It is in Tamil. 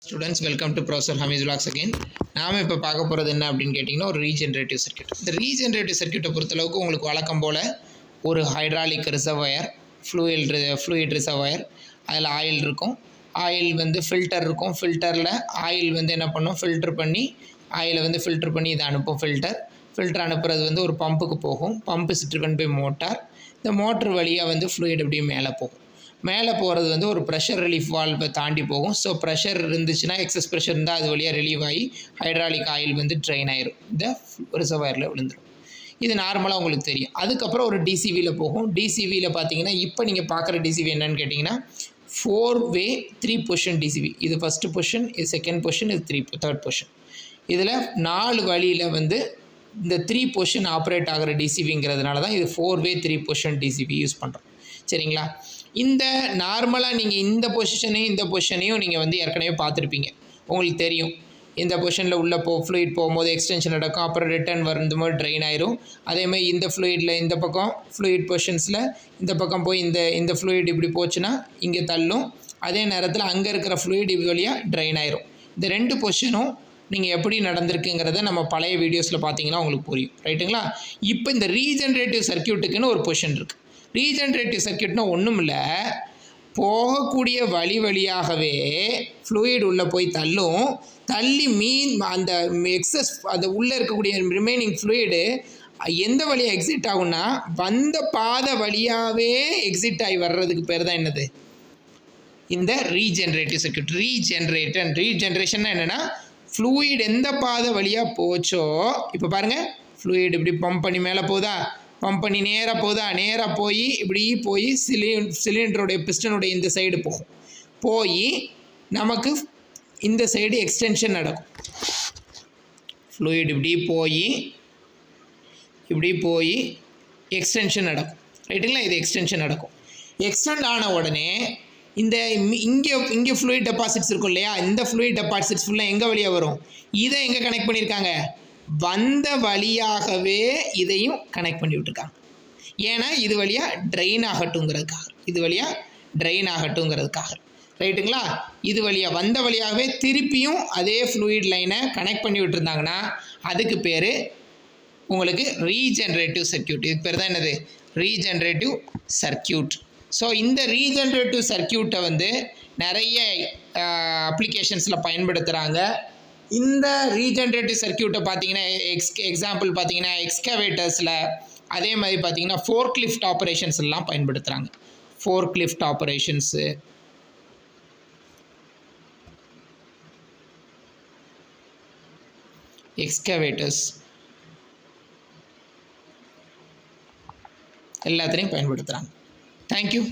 Students, welcome to Professor Hamiz Vlogs again. நாம இப்போ பார்க்க போகிறது என்ன அப்படின்னு கேட்டிங்கன்னா ஒரு ரீஜென்ரேட்டிவ் சர்க்யூட். இந்த ரீஜென்ரேட்டிவ் சர்க்யூட்டை பொறுத்தளவுக்கு உங்களுக்கு வழக்கம் போல் ஒரு ஹைட்ராலிக் ரிசர்வாயர், ஃப்ளூயிட் ரிசர்வாயர், அதில் ஆயில் இருக்கும். ஆயில் வந்து ஃபில்டர் இருக்கும். ஃபில்டரில் ஆயில் வந்து என்ன பண்ணும், ஃபில்டர் பண்ணி ஆயிலை வந்து ஃபில்டர் பண்ணி இதை அனுப்பும். ஃபில்டர் அனுப்புறது வந்து ஒரு பம்புக்கு போகும். Pump driven by motor. இந்த மோட்டர் வழியாக வந்து ஃப்ளூயிட் அப்படியே மேலே போகும். மேலே போகிறது வந்து ஒரு ப்ரெஷர் ரிலீஃப் வால்வை தாண்டி போகும். ஸோ ப்ரெஷர் இருந்துச்சுன்னா, எக்ஸஸ் ப்ரெஷர் இருந்தால் அது வழியாக ரிலீவ் ஆகி ஹைட்ராலிக் ஆயில் வந்து ட்ரெயின் ஆயிரும், இந்த ரிசர்வாயரில் விழுந்துடும். இது நார்மலாக உங்களுக்கு தெரியும். அதுக்கப்புறம் ஒரு டிசிவியில் போகும். டிசிவியில் பார்த்தீங்கன்னா இப்போ நீங்கள் பார்க்குற டிசிவி என்னன்னு கேட்டிங்கன்னா 4-way 3 பொசிஷன் டிசிவி. இது ஃபஸ்ட்டு பொசிஷன், இது செகண்ட் பொசிஷன், இது தேர்ட் பொசிஷன். இதில் 4 வழியில் வந்து இந்த 3 பொசிஷன் ஆப்ரேட் ஆகிற டிசிவிங்கிறதுனால தான் இது 4-way 3 பொசிஷன் டிசிவி யூஸ் பண்ணுறோம். சரிங்களா? இந்த நார்மலாக நீங்கள் இந்த பொசிஷனையும் நீங்கள் வந்து ஏற்கனவே பார்த்துருப்பீங்க. உங்களுக்கு தெரியும் இந்த பொசிஷனில் உள்ள ஃப்ளூயிட் போகும்போது எக்ஸ்டென்ஷன் நடக்கும், அப்புறம் ரிட்டர்ன் வரும்போது ட்ரெயின் ஆயிரும். அதேமாதிரி இந்த ஃப்ளூயிடில் இந்த பக்கம் ஃப்ளூயிட் பொசிஷன்ஸில் இந்த பக்கம் போய் இந்த ஃப்ளூயிட் இப்படி போச்சுன்னா இங்கே தள்ளும். அதே நேரத்தில் அங்கே இருக்கிற ஃப்ளூயிட் இது வழியாக ட்ரெயின் ஆயிரும். இந்த 2 பொசிஷனும் நீங்கள் எப்படி நடந்திருக்குங்கிறத நம்ம பழைய வீடியோஸில் பார்த்தீங்கன்னா உங்களுக்கு புரியும். ரைட்டுங்களா? இப்போ இந்த ரீஜென்ரேட்டிவ் சர்க்யூட்டுக்குன்னு ஒரு பொசிஷன் இருக்குது. ரீஜென்ரேட்டிவ் சர்க்யூட்னா ஒன்றும் இல்லை, போகக்கூடிய வழியாகவே ஃப்ளூயிட் உள்ளே போய் தள்ளி அந்த எக்ஸஸ் அது உள்ளே இருக்கக்கூடிய ரிமைனிங் ஃப்ளூயிடு எந்த வழியாக எக்ஸிட் ஆகும்னா வந்த பாதை வழியாகவே எக்ஸிட் ஆகி வர்றதுக்கு பேர் தான் என்னது, இந்த ரீஜென்ரேட்டிவ் சர்க்யூட். ரீஜென்ரேஷன் என்னென்னா ஃப்ளூயிட் எந்த பாதை வழியாக போச்சோ, இப்போ பாருங்கள் ஃப்ளூயிட் இப்படி பம்ப் பண்ணி மேலே போகுதா, பம்ப் பண்ணி நேராக போய் இப்படி போய் சிலிண்டருடைய பிஸ்டனுடைய இந்த சைடு போய் நமக்கு இந்த சைடு எக்ஸ்டென்ஷன் நடக்கும். ஃப்ளூயிட் இப்படி போய் எக்ஸ்டென்ஷன் நடக்கும். ரைட்டுங்களா? இது எக்ஸ்டென்ஷன் நடக்கும். எக்ஸ்டெண்ட் ஆன உடனே இந்த இங்கே ஃப்ளூயிட் டெபாசிட்ஸ் இருக்கும் இல்லையா, இந்த ஃப்ளூயிட் டெபாசிட்ஸ் ஃபுல்லாக எங்கே வழியாக வரும், இதை எங்கே கனெக்ட் பண்ணியிருக்காங்க, வந்த வழியாகவே இதையும் கனெக்ட் பண்ணி விட்டுருக்காங்க. ஏன்னா இது வழியாக ட்ரெயின் ஆகட்டுங்கிறதுக்காக. ரைட்டுங்களா? இது வழியாக வந்த வழியாகவே திருப்பியும் அதே ஃப்ளூயிட் லைனை கனெக்ட் பண்ணி விட்டுருந்தாங்கன்னா அதுக்கு பேர் உங்களுக்கு ரீஜென்ரேட்டிவ் சர்க்யூட். இதுக்கு பேர் தான் என்னது, ரீஜென்ரேட்டிவ் சர்க்யூட். ஸோ இந்த ரீஜென்ரேட்டிவ் சர்க்யூட்டை வந்து நிறைய அப்ளிகேஷன்ஸில் பயன்படுத்துகிறாங்க. இந்த ரீஜென்ரேட்டிவ் சர்க்யூட்டை பார்த்தீங்கன்னா எக்ஸாம்பிள் பார்த்தீங்கன்னா எக்ஸ்கவேட்டர்ஸில், அதே மாதிரி பார்த்தீங்கன்னா ஃபோர்க்லிஃப்ட் ஆப்ரேஷன்ஸ் எல்லாம் பயன்படுத்துகிறாங்க. ஃபோர்க்லிஃப்ட் ஆப்ரேஷன்ஸு, எக்ஸ்கவேட்டர்ஸ் எல்லாத்துலேயும் பயன்படுத்துகிறாங்க. தேங்க்யூ.